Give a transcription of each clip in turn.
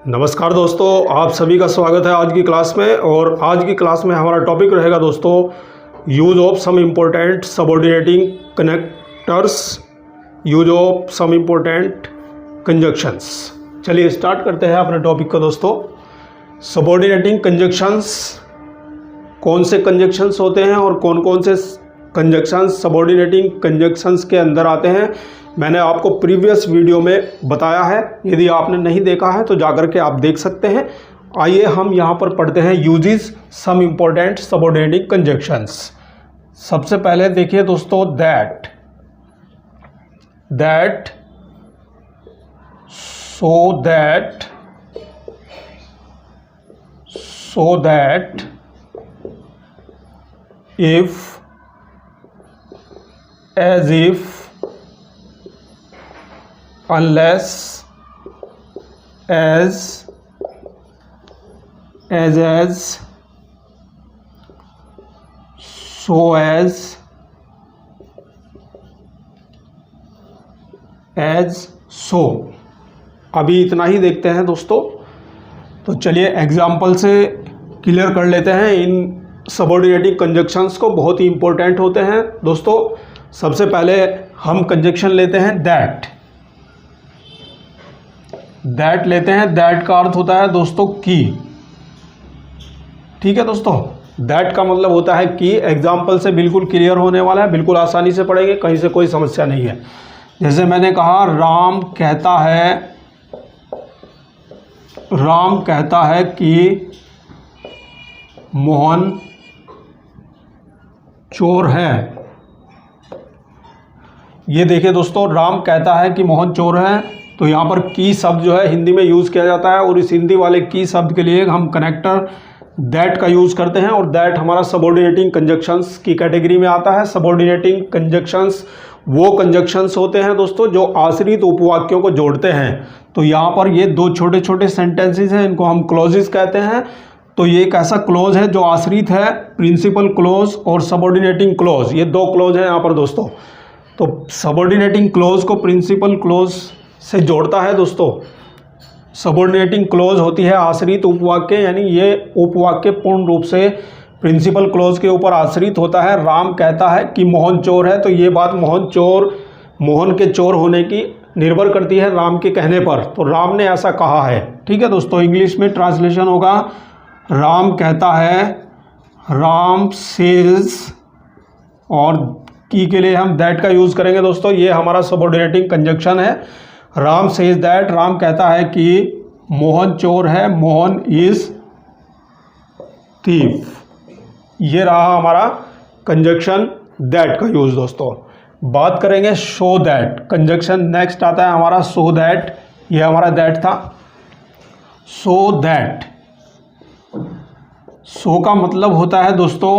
नमस्कार दोस्तों, आप सभी का स्वागत है आज की क्लास में। और आज की क्लास में हमारा टॉपिक रहेगा दोस्तों use of some important subordinating connectors, use of some important conjunctions. चलिए स्टार्ट करते हैं अपने टॉपिक को दोस्तों। सबऑर्डिनेटिंग कंजक्शंस, कौन से कंजक्शंस होते हैं और कौन कौन से कंजक्शंस सबऑर्डिनेटिंग कंजक्शंस के अंदर आते हैं, मैंने आपको प्रीवियस वीडियो में बताया है। यदि आपने नहीं देखा है तो जाकर के आप देख सकते हैं। आइए हम यहाँ पर पढ़ते हैं uses some important subordinating conjunctions. सबसे पहले देखिए दोस्तों that, so that, if, as if, unless, as, so as, so। अभी इतना ही देखते हैं दोस्तों। तो चलिए एग्जाम्पल से क्लियर कर लेते हैं इन सबऑर्डिनेटिंग कंजक्शंस को, बहुत ही इंपॉर्टेंट होते हैं दोस्तों। सबसे पहले हम कंजक्शन लेते हैं दैट लेते हैं। दैट का अर्थ होता है दोस्तों की। ठीक है दोस्तों, दैट का मतलब होता है कि एग्जाम्पल से बिल्कुल क्लियर होने वाला है, बिल्कुल आसानी से पढ़ेंगे, कहीं से कोई समस्या नहीं है। जैसे मैंने कहा राम कहता है कि मोहन चोर है। ये देखिए दोस्तों, राम कहता है कि मोहन चोर है, तो यहाँ पर की शब्द जो है हिंदी में यूज़ किया जाता है और इस हिंदी वाले की शब्द के लिए हम कनेक्टर दैट का यूज़ करते हैं और दैट हमारा सबऑर्डिनेटिंग कंजक्शंस की कैटेगरी में आता है। सबऑर्डिनेटिंग कंजक्शंस वो कंजक्शंस होते हैं दोस्तों जो आश्रित उपवाक्यों को जोड़ते हैं। तो यहाँ पर ये दो छोटे छोटे सेंटेंसेस हैं, इनको हम क्लॉजेस कहते हैं। तो ये एक ऐसा क्लॉज है जो आश्रित है, प्रिंसिपल क्लॉज और सबऑर्डिनेटिंग क्लॉज, ये दो क्लॉज हैं यहाँ पर दोस्तों। तो सबऑर्डिनेटिंग क्लॉज को प्रिंसिपल क्लॉज से जोड़ता है दोस्तों। सबऑर्डिनेटिंग क्लॉज होती है आश्रित उपवाक्य, यानी ये उपवाक्य पूर्ण रूप से प्रिंसिपल क्लॉज के ऊपर आश्रित होता है। राम कहता है कि मोहन चोर है, तो ये बात मोहन के चोर होने की निर्भर करती है राम के कहने पर। तो राम ने ऐसा कहा है। ठीक है दोस्तों, इंग्लिश में ट्रांसलेशन होगा राम कहता है, राम सेज, और की के लिए हम दैट का यूज़ करेंगे दोस्तों। ये हमारा सबऑर्डिनेटिंग कंजक्शन है। राम सेज दैट, राम कहता है कि मोहन चोर है, मोहन इज थीफ। ये रहा हमारा कंजक्शन दैट का यूज़ दोस्तों। बात करेंगे शो दैट कंजक्शन। नेक्स्ट आता है हमारा शो दैट। ये हमारा दैट था। शो दैट, शो का मतलब होता है दोस्तों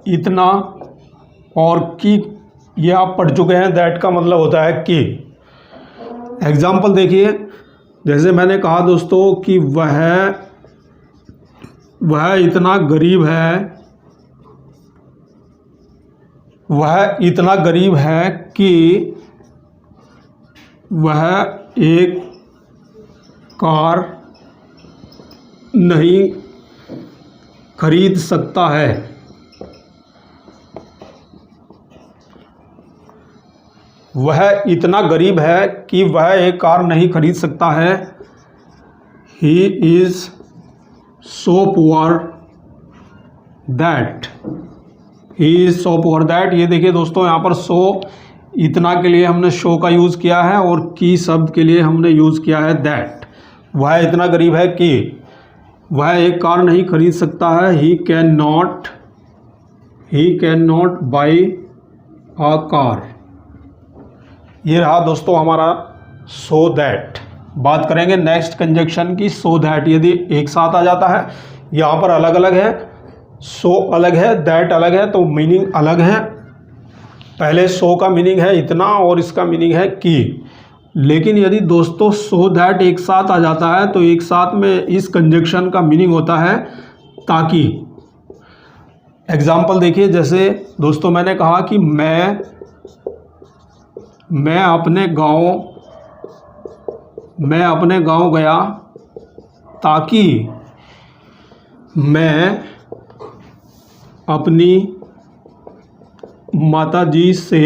इतना, और की ये आप पढ़ चुके हैं। दैट का मतलब होता है कि। एग्जाम्पल देखिए, जैसे मैंने कहा दोस्तों कि वह इतना गरीब है कि वह एक कार नहीं खरीद सकता है। वह इतना गरीब है कि वह एक कार नहीं खरीद सकता है। He is so poor that, ये देखिए दोस्तों, यहाँ पर सो इतना के लिए हमने शो का यूज़ किया है और की शब्द के लिए हमने यूज़ किया है दैट। वह इतना गरीब है कि वह एक कार नहीं खरीद सकता है। He cannot buy a car। ये रहा दोस्तों हमारा सो दैट। बात करेंगे नेक्स्ट कंजक्शन की, सो दैट। यदि एक साथ आ जाता है, यहाँ पर अलग अलग है, सो अलग है, दैट अलग है, तो मीनिंग अलग है। पहले सो का मीनिंग है इतना और इसका मीनिंग है कि। लेकिन यदि दोस्तों सो दैट एक साथ आ जाता है तो एक साथ में इस कंजक्शन का मीनिंग होता है ताकि। एग्जाम्पल देखिए, जैसे दोस्तों मैंने कहा कि मैं अपने गांव मैं अपने गांव गया ताकि मैं अपनी माताजी से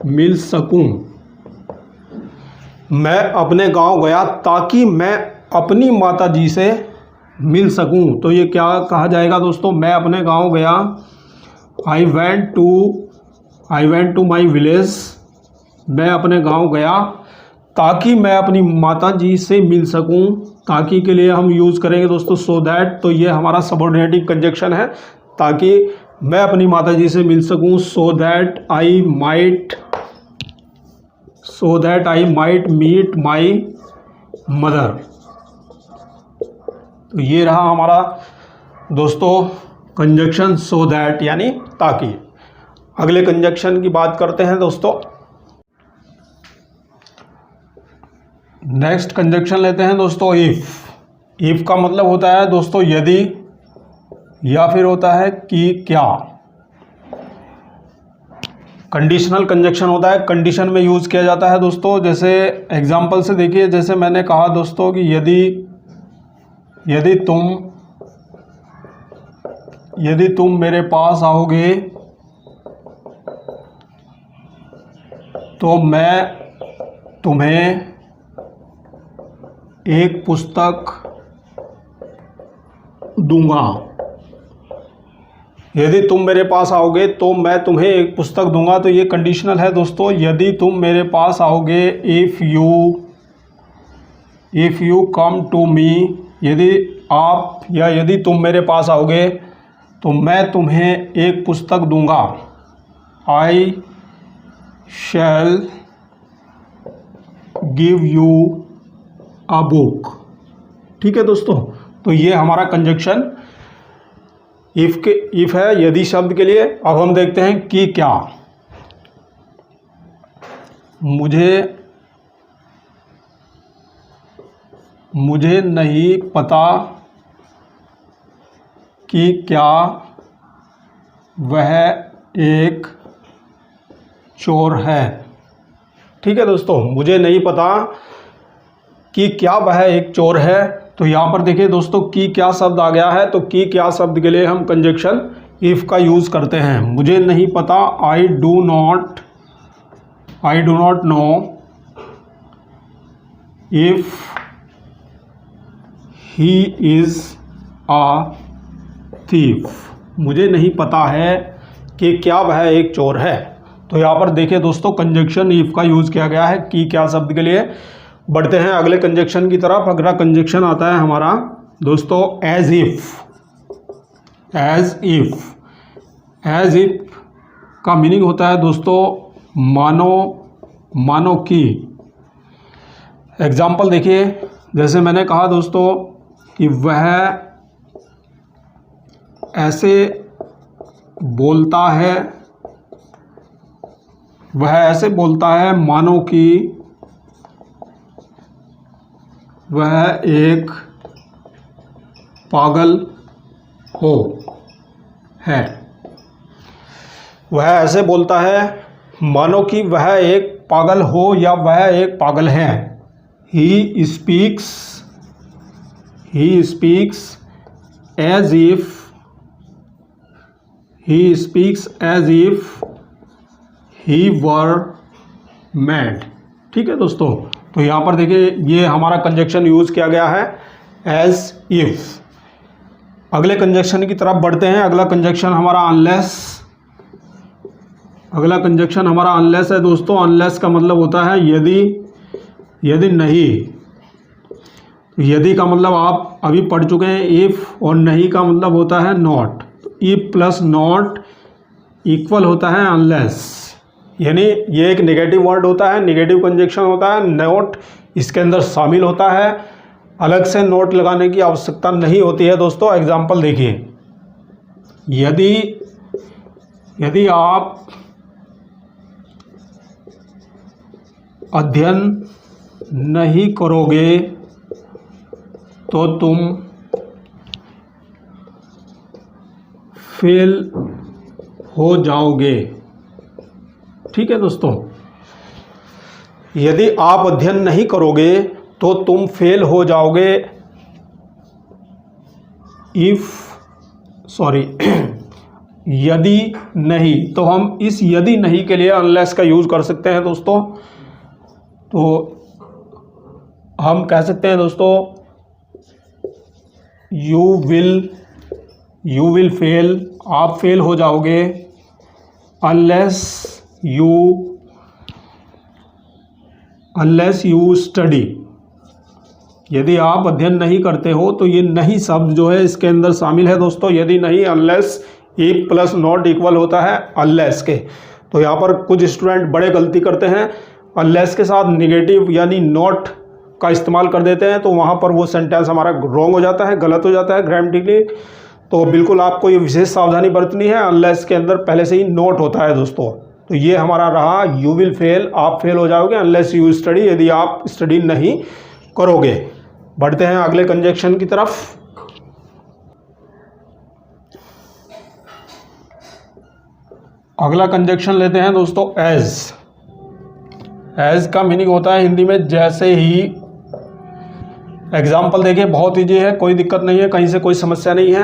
मिल सकूं। मैं अपने गांव गया ताकि मैं अपनी माताजी से मिल सकूं। तो ये क्या कहा जाएगा दोस्तों? मैं अपने गांव गया, I went to my village. मैं अपने गांव गया ताकि मैं अपनी माताजी से मिल सकूं। ताकि के लिए हम यूज़ करेंगे दोस्तों सो दैट। तो ये हमारा सबऑर्डिनेटिंग कंजक्शन है, ताकि मैं अपनी माताजी से मिल सकूं। So that I might meet my mother. तो ये रहा हमारा दोस्तों कंजक्शन सो दैट यानी ताकि। अगले कंजक्शन की बात करते हैं दोस्तों। नेक्स्ट कंजक्शन लेते हैं दोस्तों इफ़। इफ़ का मतलब होता है दोस्तों यदि, या फिर होता है कि क्या। कंडीशनल कंजक्शन होता है, कंडीशन में यूज़ किया जाता है दोस्तों। जैसे एग्जांपल से देखिए, जैसे मैंने कहा दोस्तों कि यदि तुम मेरे पास आओगे तो मैं तुम्हें एक पुस्तक दूंगा। यदि तुम मेरे पास आओगे तो मैं तुम्हें एक पुस्तक दूंगा। तो ये कंडीशनल है दोस्तों। यदि तुम मेरे पास आओगे, if you come to me, यदि आप या यदि तुम मेरे पास आओगे तो मैं तुम्हें एक पुस्तक दूंगा। I shall give you a book. ठीक है दोस्तों, तो ये हमारा कंजक्शन इफ़ है यदि शब्द के लिए। अब हम देखते हैं कि क्या। मुझे नहीं पता कि क्या वह एक चोर है। ठीक है दोस्तों, मुझे नहीं पता कि क्या वह एक चोर है। तो यहाँ पर देखिए दोस्तों कि क्या शब्द आ गया है। तो कि क्या शब्द के लिए हम कंजक्शन इफ़ का यूज़ करते हैं। मुझे नहीं पता, I do not know if he is a thief. मुझे नहीं पता है कि क्या वह एक चोर है। तो यहाँ पर देखिए दोस्तों कंजक्शन इफ़ का यूज़ किया गया है कि क्या शब्द के लिए। बढ़ते हैं अगले कंजक्शन की तरफ। अगला कंजक्शन आता है हमारा दोस्तों एज इफ़ का मीनिंग होता है दोस्तों मानो कि। एग्जाम्पल देखिए, जैसे मैंने कहा दोस्तों कि वह ऐसे बोलता है मानो कि वह एक पागल हो है। वह ऐसे बोलता है मानो कि वह एक पागल हो या वह एक पागल है। He speaks as if he were mad। ठीक है दोस्तों, तो यहाँ पर देखिए ये हमारा कंजक्शन यूज़ किया गया है एज इफ। अगले कंजक्शन की तरफ बढ़ते हैं। अगला कंजक्शन हमारा अनलेस है दोस्तों। अनलेस का मतलब होता है यदि नहीं। यदि का मतलब आप अभी पढ़ चुके हैं इफ़, और नहीं का मतलब होता है not. If plus not equal होता है अनलेस। यानी ये एक नेगेटिव वर्ड होता है, नेगेटिव कंजक्शन होता है। नॉट इसके अंदर शामिल होता है, अलग से नोट लगाने की आवश्यकता नहीं होती है दोस्तों। एग्जाम्पल देखिए, यदि आप अध्ययन नहीं करोगे तो तुम फेल हो जाओगे। ठीक है दोस्तों, यदि आप अध्ययन नहीं करोगे तो तुम फेल हो जाओगे। यदि नहीं, तो हम इस यदि नहीं के लिए अनलेस का यूज कर सकते हैं दोस्तों। तो हम कह सकते हैं दोस्तों, यू विल फेल, आप फेल हो जाओगे, अनलेस यू स्टडी। यदि आप अध्ययन नहीं करते हो तो ये नहीं शब्द जो है इसके अंदर शामिल है दोस्तों। यदि नहीं, unless if plus not equal होता है अनलेस के। तो यहाँ पर कुछ स्टूडेंट बड़े गलती करते हैं, अनलेस के साथ निगेटिव यानी नॉट का इस्तेमाल कर देते हैं, तो वहाँ पर वो सेंटेंस हमारा रॉन्ग हो जाता है, गलत हो जाता है ग्रामेटिकली। तो बिल्कुल आपको ये विशेष सावधानी बरतनी है, अनलेस के अंदर पहले से ही नोट होता है दोस्तों। तो ये हमारा रहा यू विल फेल, आप फेल हो जाओगे, अनलेस यू स्टडी, यदि आप स्टडी नहीं करोगे। बढ़ते हैं अगले कंजक्शन की तरफ। अगला कंजक्शन लेते हैं दोस्तों एज। एज का मीनिंग होता है हिंदी में जैसे ही। एग्जाम्पल देखिए, बहुत ईजी है, कोई दिक्कत नहीं है, कहीं से कोई समस्या नहीं है।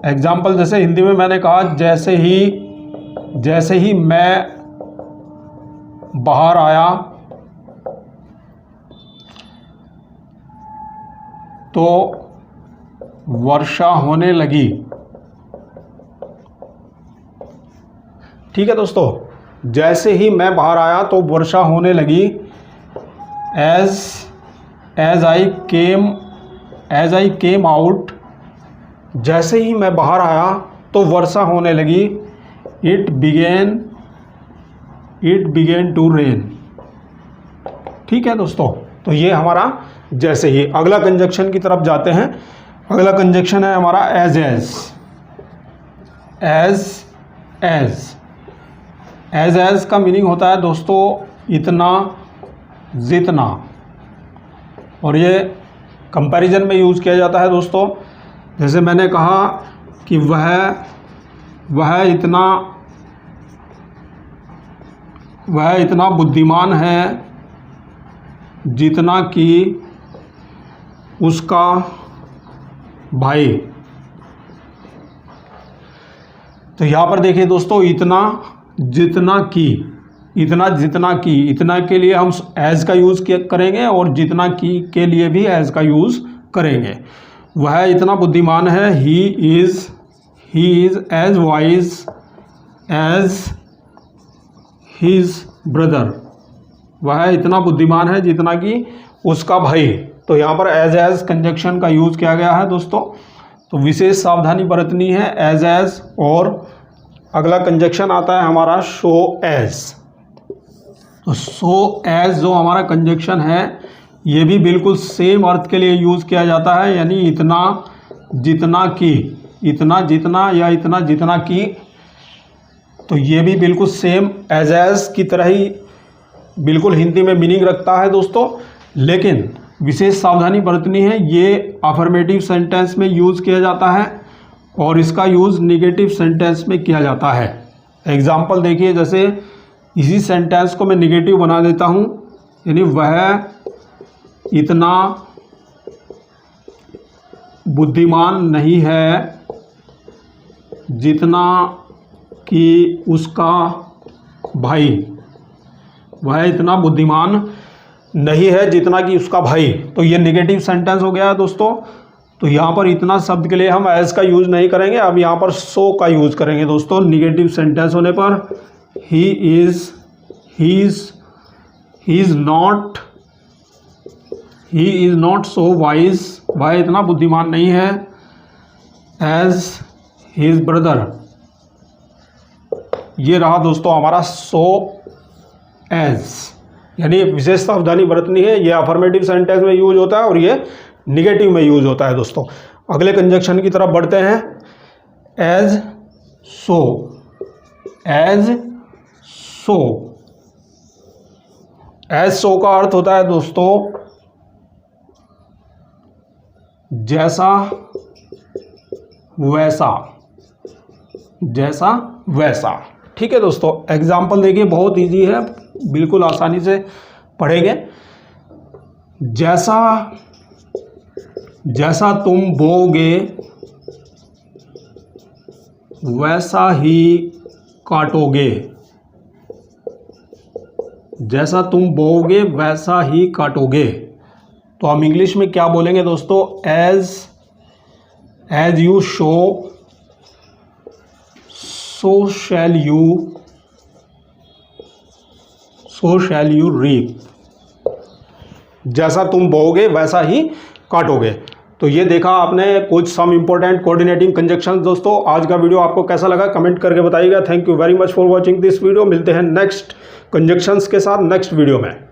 एग्जाम्पल जैसे हिंदी में मैंने कहा जैसे ही मैं बाहर आया तो वर्षा होने लगी। ठीक है दोस्तों, जैसे ही मैं बाहर आया तो वर्षा होने लगी। एज आई केम आउट, जैसे ही मैं बाहर आया तो वर्षा होने लगी। It began to rain. ठीक है दोस्तों, तो ये हमारा जैसे ही। अगला कंजक्शन की तरफ जाते हैं। अगला कंजक्शन है हमारा एज का मीनिंग होता है दोस्तों इतना, जितना, और ये कंपैरिजन में यूज़ किया जाता है दोस्तों। जैसे मैंने कहा कि वह इतना बुद्धिमान है जितना कि उसका भाई। तो यहाँ पर देखिए दोस्तों, इतना जितना की, इतना के लिए हम एज का यूज़ करेंगे और जितना की के लिए भी एज का यूज़ करेंगे। वह इतना बुद्धिमान है, he is as wise as his brother. वह इतना बुद्धिमान है जितना कि उसका भाई। तो यहाँ पर एज कंजक्शन का यूज़ किया गया है दोस्तों। तो विशेष सावधानी बरतनी है एज। और अगला कंजक्शन आता है हमारा शो एज। तो शो एज जो हमारा कंजक्शन है ये भी बिल्कुल सेम अर्थ के लिए यूज़ किया जाता है, यानी इतना जितना की, इतना जितना या इतना जितना की। तो ये भी बिल्कुल सेम एज की तरह ही बिल्कुल हिंदी में मीनिंग रखता है दोस्तों। लेकिन विशेष सावधानी बरतनी है, ये अफर्मेटिव सेंटेंस में यूज़ किया जाता है और इसका यूज़ निगेटिव सेंटेंस में किया जाता है। एग्जाम्पल देखिए, जैसे इसी सेंटेंस को मैं निगेटिव बना देता हूँ, यानी वह इतना बुद्धिमान नहीं है जितना कि उसका भाई। वह इतना बुद्धिमान नहीं है जितना कि उसका भाई। तो ये निगेटिव सेंटेंस हो गया है दोस्तों। तो यहाँ पर इतना शब्द के लिए हम एज का यूज़ नहीं करेंगे, अब यहाँ पर सो का यूज़ करेंगे दोस्तों। निगेटिव सेंटेंस होने पर he is not so wise, वह इतना बुद्धिमान नहीं है एज हिज ब्रदर। ये रहा दोस्तों हमारा सो एज, यानी विशेष सावधानी बरतनी है। ये अफर्मेटिव सेंटेंस में यूज होता है और ये निगेटिव में यूज होता है दोस्तों। अगले कंजक्शन की तरफ बढ़ते हैं। एज सो का अर्थ होता है दोस्तों जैसा वैसा। ठीक है दोस्तों, एग्जाम्पल देखिए, बहुत इजी है, बिल्कुल आसानी से पढ़ेंगे। जैसा तुम बोओगे वैसा ही काटोगे। जैसा तुम बोओगे वैसा ही काटोगे। तो हम इंग्लिश में क्या बोलेंगे दोस्तों? As you sow so shall you reap. जैसा तुम बोओगे वैसा ही काटोगे। तो ये देखा आपने कुछ सम इंपॉर्टेंट कोऑर्डिनेटिंग कंजक्शंस। दोस्तों आज का वीडियो आपको कैसा लगा कमेंट करके बताइएगा। Thank you very much for watching this video. मिलते हैं नेक्स्ट कंजक्शंस के साथ नेक्स्ट वीडियो में।